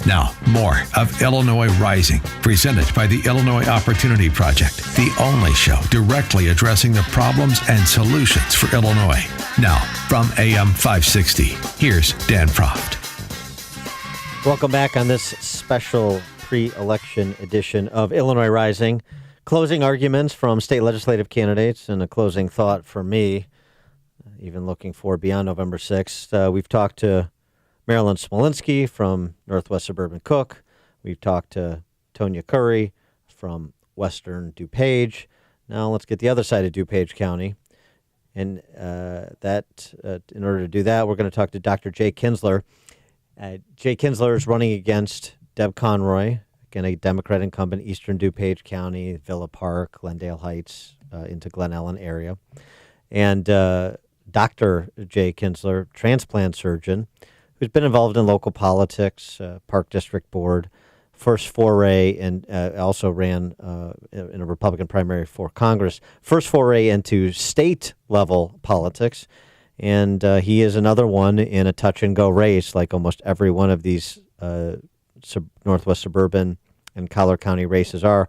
Now, more of Illinois Rising, presented by the Illinois Opportunity Project, the only show directly addressing the problems and solutions for Illinois. Now, from AM 560, here's Dan Proft. Welcome back on this special pre-election edition of Illinois Rising. Closing arguments from state legislative candidates and a closing thought for me, even looking forward beyond November 6th. We've talked to Marilyn Smolinski from Northwest Suburban Cook. We've talked to Tonya Curry from Western DuPage. Now let's get the other side of DuPage County. And in order to do that, we're going to talk to Dr. Jay Kinzler. Jay Kinzler is running against Deb Conroy, again, a Democrat incumbent, Eastern DuPage County, Villa Park, Glendale Heights, into Glen Ellen area. And Dr. Jay Kinzler, transplant surgeon, who's been involved in local politics, Park District Board, first foray, and also ran in a Republican primary for Congress, first foray into state-level politics. And he is another one in a touch-and-go race, like almost every one of these Northwest Suburban and Collier County races are.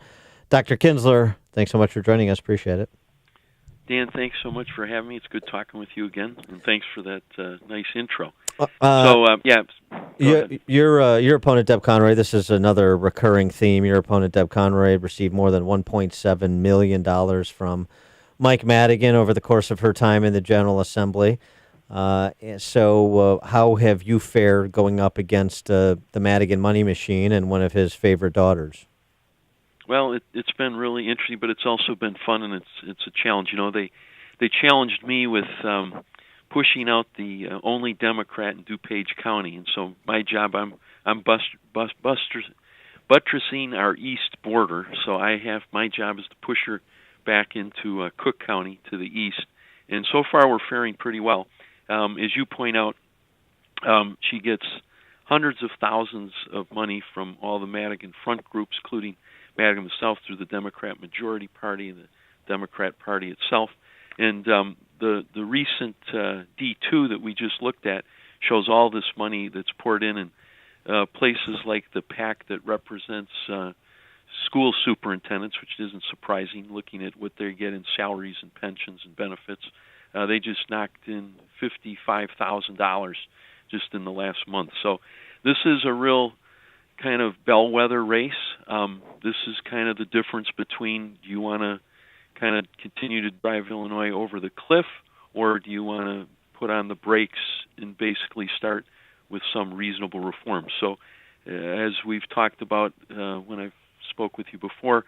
Dr. Kinzler, thanks so much for joining us. Appreciate it. Dan, thanks so much for having me. It's good talking with you again, and thanks for that nice intro. Your opponent, Deb Conroy, this is another recurring theme. Your opponent, Deb Conroy, received more than $1.7 million from Mike Madigan over the course of her time in the General Assembly. So how have you fared going up against the Madigan money machine and one of his favorite daughters? Well, it's been really interesting, but it's also been fun, and it's a challenge. You know, they challenged me with pushing out the only Democrat in DuPage County, and so my job, I'm buttressing our east border. So my job is to push her back into Cook County to the east, and so far we're faring pretty well. As you point out, she gets hundreds of thousands of money from all the Madigan front groups, including Madigan himself, through the Democrat Majority Party and the Democrat Party itself. And the recent D2 that we just looked at shows all this money that's poured in places like the PAC that represents school superintendents, which isn't surprising, looking at what they get in salaries and pensions and benefits. They just knocked in $55,000 just in the last month. So this is a real kind of bellwether race. This is kind of the difference between, do you want to kind of continue to drive Illinois over the cliff, or do you want to put on the brakes and basically start with some reasonable reforms? So as we've talked about when I spoke with you before,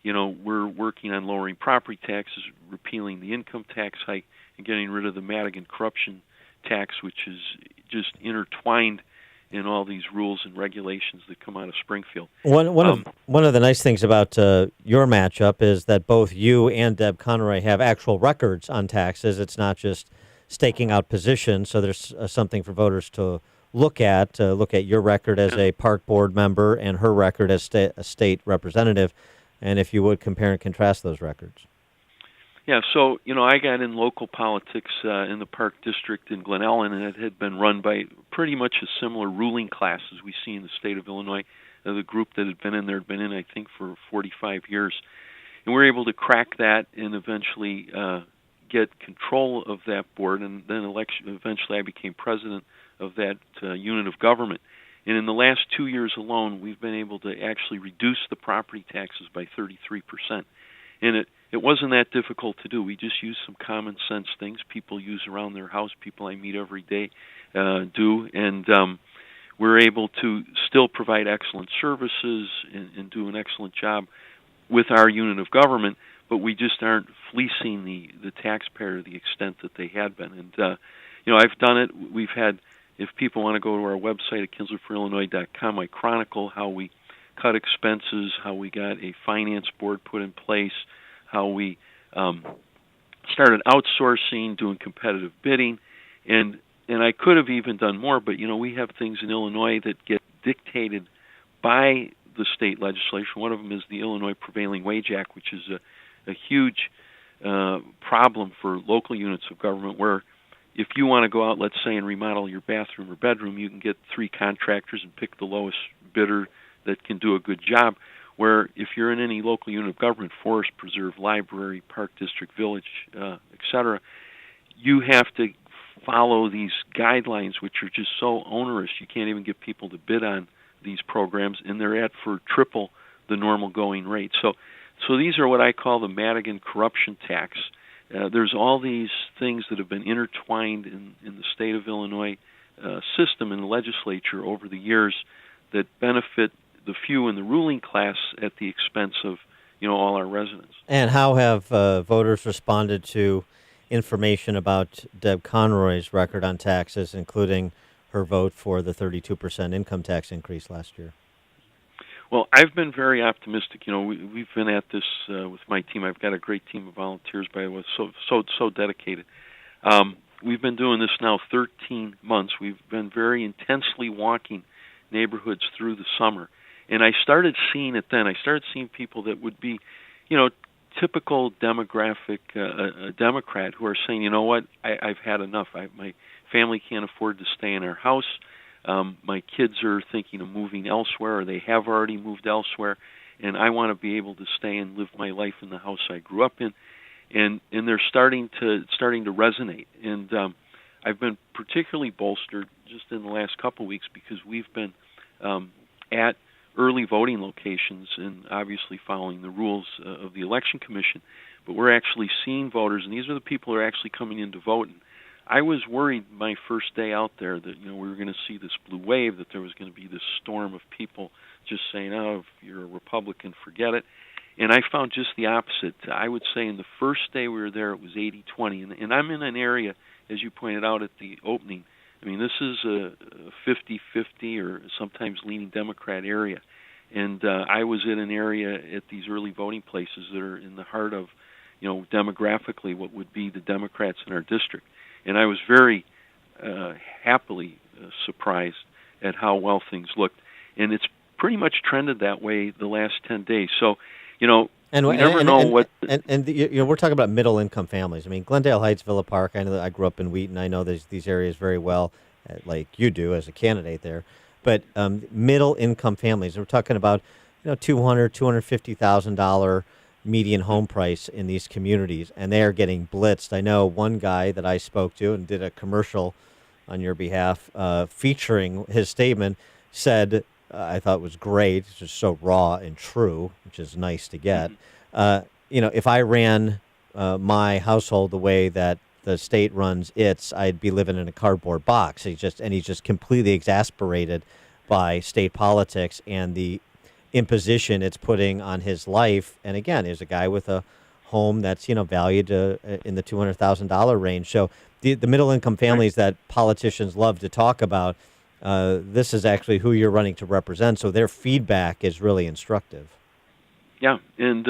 you know, we're working on lowering property taxes, repealing the income tax hike, and getting rid of the Madigan corruption tax, which is just intertwined in all these rules and regulations that come out of Springfield. One of the nice things about your matchup is that both you and Deb Conroy have actual records on taxes. It's not just staking out positions, so there's something for voters to look at your record as a park board member and her record as a state representative, and if you would compare and contrast those records. Yeah, so, you know, I got in local politics in the Park District in Glen Ellen, and it had been run by pretty much a similar ruling class as we see in the state of Illinois. The group that had been in there had been in, I think, for 45 years. And we were able to crack that and eventually get control of that board, and then eventually I became president of that unit of government. And in the last 2 years alone, we've been able to actually reduce the property taxes by 33%. And it wasn't that difficult to do. We just used some common sense things people use around their house, people I meet every day do, and we're able to still provide excellent services and do an excellent job with our unit of government, but we just aren't fleecing the taxpayer to the extent that they had been. And, you know, I've done it. We've had, if people want to go to our website at KinzlerForIllinois.com, I chronicle how we cut expenses, how we got a finance board put in place, how we started outsourcing, doing competitive bidding, and I could have even done more, but, you know, we have things in Illinois that get dictated by the state legislation. One of them is the Illinois Prevailing Wage Act, which is a huge problem for local units of government, where if you want to go out, let's say, and remodel your bathroom or bedroom, you can get 3 contractors and pick the lowest bidder that can do a good job. Where if you're in any local unit of government, forest, preserve, library, park district, village, etc., you have to follow these guidelines, which are just so onerous. You can't even get people to bid on these programs, and they're at for triple the normal going rate. So these are what I call the Madigan corruption tax. There's all these things that have been intertwined in the state of Illinois system in the legislature over the years that benefit the few in the ruling class at the expense of all our residents. And how have voters responded to information about Deb Conroy's record on taxes, including her vote for the 32% income tax increase last year? Well, I've been very optimistic. We've been at this with my team. I've got a great team of volunteers, by the way, so dedicated. We've been doing this now 13 months. We've been very intensely walking neighborhoods through the summer. And I started seeing it then. I started seeing people that would be, typical demographic Democrat who are saying, you know what, I've had enough. My family can't afford to stay in our house. My kids are thinking of moving elsewhere, or they have already moved elsewhere, and I want to be able to stay and live my life in the house I grew up in. And they're starting to resonate. And I've been particularly bolstered just in the last couple of weeks because we've been at early voting locations and obviously following the rules of the Election Commission. But we're actually seeing voters, and these are the people who are actually coming in to vote. And I was worried my first day out there that we were going to see this blue wave, that there was going to be this storm of people just saying, oh, if you're a Republican, forget it. And I found just the opposite. I would say in the first day we were there, it was 80-20. And I'm in an area, as you pointed out at the opening, I mean, this is a 50-50 or sometimes leaning Democrat area. And I was in an area at these early voting places that are in the heart of, demographically what would be the Democrats in our district. And I was very happily surprised at how well things looked. And it's pretty much trended that way the last 10 days. So, we never know what... we're talking about middle-income families. I mean, Glendale Heights, Villa Park, I know that I grew up in Wheaton. I know these areas very well, like you do as a candidate there. But middle-income families, we're talking about, $200,000, $250,000 median home price in these communities, and they are getting blitzed. I know one guy that I spoke to and did a commercial on your behalf featuring his statement said, I thought it was great. It's just so raw and true, which is nice to get. If I ran my household the way that the state runs its, I'd be living in a cardboard box. He's just completely exasperated by state politics and the imposition it's putting on his life. And again, there's a guy with a home that's valued in the $200,000 range. So the middle income families that politicians love to talk about, this is actually who you're running to represent. So their feedback is really instructive. Yeah, and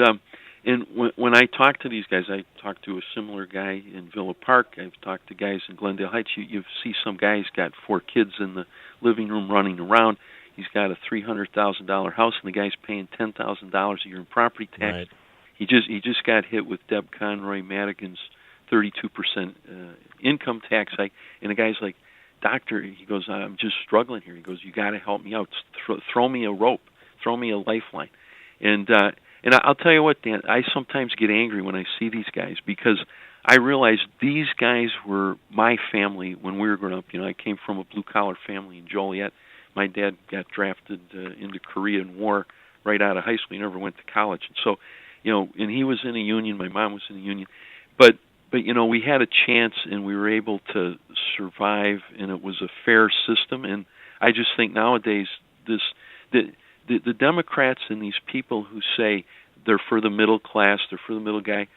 when I talk to these guys, I talk to a similar guy in Villa Park. I've talked to guys in Glendale Heights. You see some guy's got 4 kids in the living room running around. He's got a $300,000 house, and the guy's paying $10,000 a year in property tax. Right. He just got hit with Deb Conroy Madigan's 32% income tax hike, and the guy's like, "Doctor," he goes, "I'm just struggling here." He goes, "You got to help me out. Throw me a rope. Throw me a lifeline." And I'll tell you what, Dan, I sometimes get angry when I see these guys because I realize these guys were my family when we were growing up. I came from a blue-collar family in Joliet. My dad got drafted into Korean War right out of high school. He never went to college. And so, and he was in a union. My mom was in a union. But we had a chance, and we were able to survive, and it was a fair system. And I just think nowadays the Democrats and these people who say they're for the middle class, they're for the middle guy,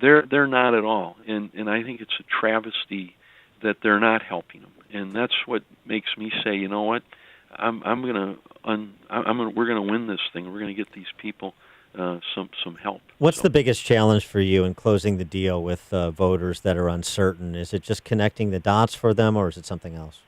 they're not at all. And I think it's a travesty that they're not helping them. And that's what makes me say, you know what, we're gonna win this thing. We're gonna get these people some help. What's the biggest challenge for you in closing the deal with voters that are uncertain? Is it just connecting the dots for them, or is it something else?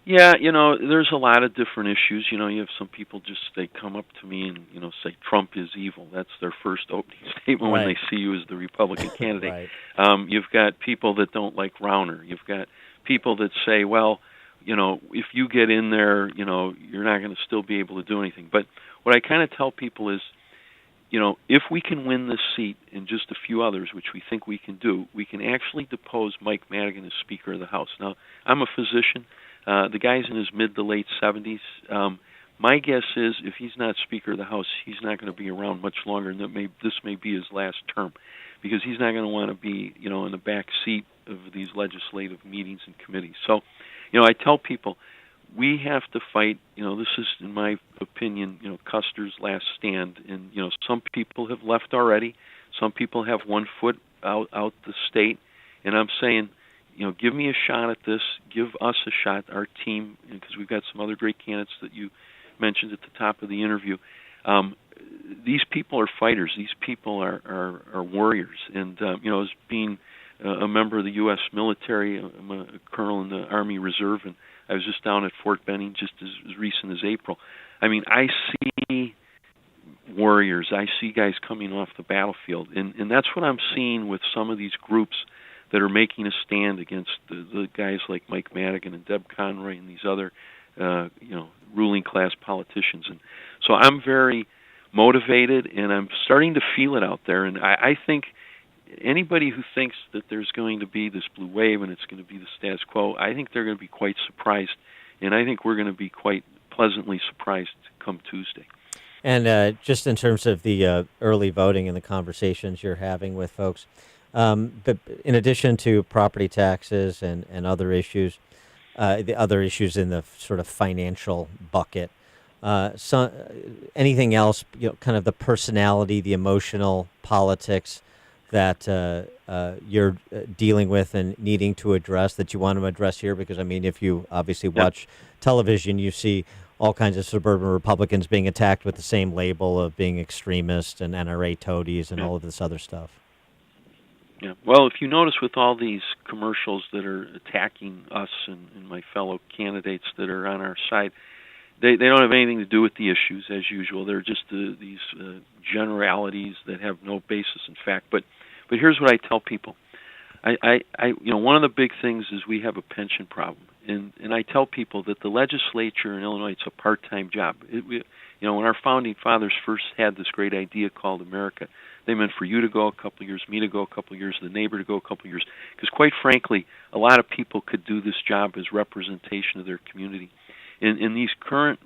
Yeah, there's a lot of different issues. You have some people they come up to me and, say Trump is evil. That's their first opening statement when they see you as the Republican candidate. Right. You've got people that don't like Rauner. You've got people that say, well, if you get in there, you're not going to still be able to do anything. But what I kind of tell people is, if we can win this seat and just a few others, which we think we can do, we can actually depose Mike Madigan as Speaker of the House. Now, I'm a physician. The guy's in his mid to late 70s. My guess is if he's not Speaker of the House, he's not going to be around much longer, and this may be his last term, because he's not going to want to be, in the back seat of these legislative meetings and committees. So, I tell people we have to fight. This is, in my opinion, Custer's last stand, and some people have left already. Some people have one foot out the state, and I'm saying, give me a shot at this. Give us a shot, our team, because we've got some other great candidates that you mentioned at the top of the interview. These people are fighters. These people are warriors. And as being a member of the U.S. military, I'm a colonel in the Army Reserve, and I was just down at Fort Benning just as recent as April. I mean, I see warriors. I see guys coming off the battlefield, and that's what I'm seeing with some of these groups that are making a stand against the guys like Mike Madigan and Deb Conroy and these other ruling class politicians. And so I'm very motivated, and I'm starting to feel it out there. And I think anybody who thinks that there's going to be this blue wave and it's going to be the status quo, I think they're going to be quite surprised, and I think we're going to be quite pleasantly surprised come Tuesday. And just in terms of the early voting and the conversations you're having with folks, but in addition to property taxes and other issues, the other issues in the sort of financial bucket, anything else, kind of the personality, the emotional politics that you're dealing with and needing to address that you want to address here? Because, I mean, if you obviously watch television, you see all kinds of suburban Republicans being attacked with the same label of being extremist and NRA toadies and all of this other stuff. Yeah. Well, if you notice with all these commercials that are attacking us and my fellow candidates that are on our side, they don't have anything to do with the issues as usual. They're just these generalities that have no basis in fact. But here's what I tell people. One of the big things is we have a pension problem, and I tell people that the legislature in Illinois, it's a part-time job. When our founding fathers first had this great idea called America, they meant for you to go a couple of years, me to go a couple of years, the neighbor to go a couple of years, because quite frankly, a lot of people could do this job as representation of their community. And these current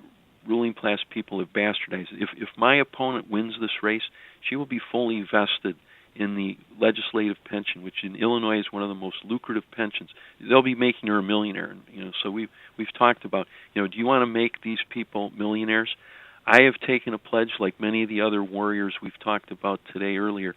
ruling class people have bastardized it. If my opponent wins this race, she will be fully vested in the legislative pension, which in Illinois is one of the most lucrative pensions. They'll be making her a millionaire. So we've talked about, do you want to make these people millionaires? I have taken a pledge, like many of the other warriors we've talked about today earlier,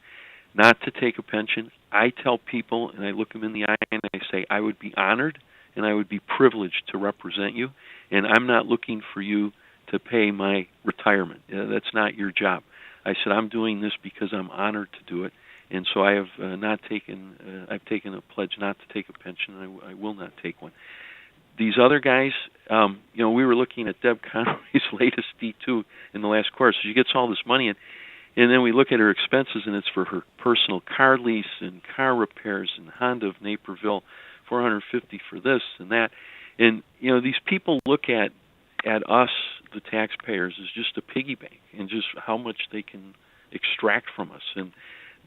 not to take a pension. I tell people, and I look them in the eye, and I say, I would be honored and I would be privileged to represent you, and I'm not looking for you to pay my retirement. That's not your job. I said, I'm doing this because I'm honored to do it, and so I have I've taken a pledge not to take a pension, and I will not take one. These other guys, we were looking at Deb Conroy's latest D2 in the last quarter. So she gets all this money in, and then we look at her expenses, and it's for her personal car lease and car repairs and Honda of Naperville, $450 for this and that. And, these people look at us, the taxpayers, as just a piggy bank and just how much they can extract from us. And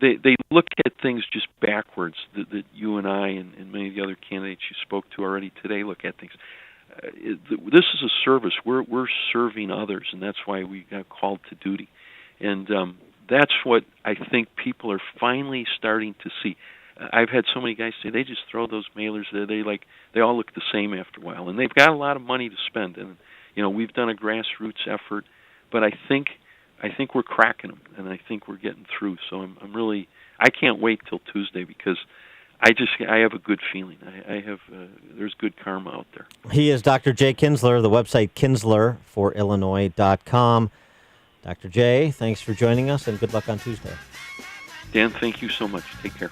they look at things just backwards, that you and I and many of the other candidates you spoke to already today look at things. This is a service. We're serving others, and that's why we got called to duty. And that's what I think people are finally starting to see. I've had so many guys say they just throw those mailers there. They all look the same after a while, and they've got a lot of money to spend. And we've done a grassroots effort, but I think we're cracking them, and I think we're getting through. So I can't wait till Tuesday, because I have a good feeling. There's good karma out there. He is Dr. Jay Kinzler, the website kinzlerforillinois.com. Dr. Jay, thanks for joining us, and good luck on Tuesday. Dan, thank you so much. Take care.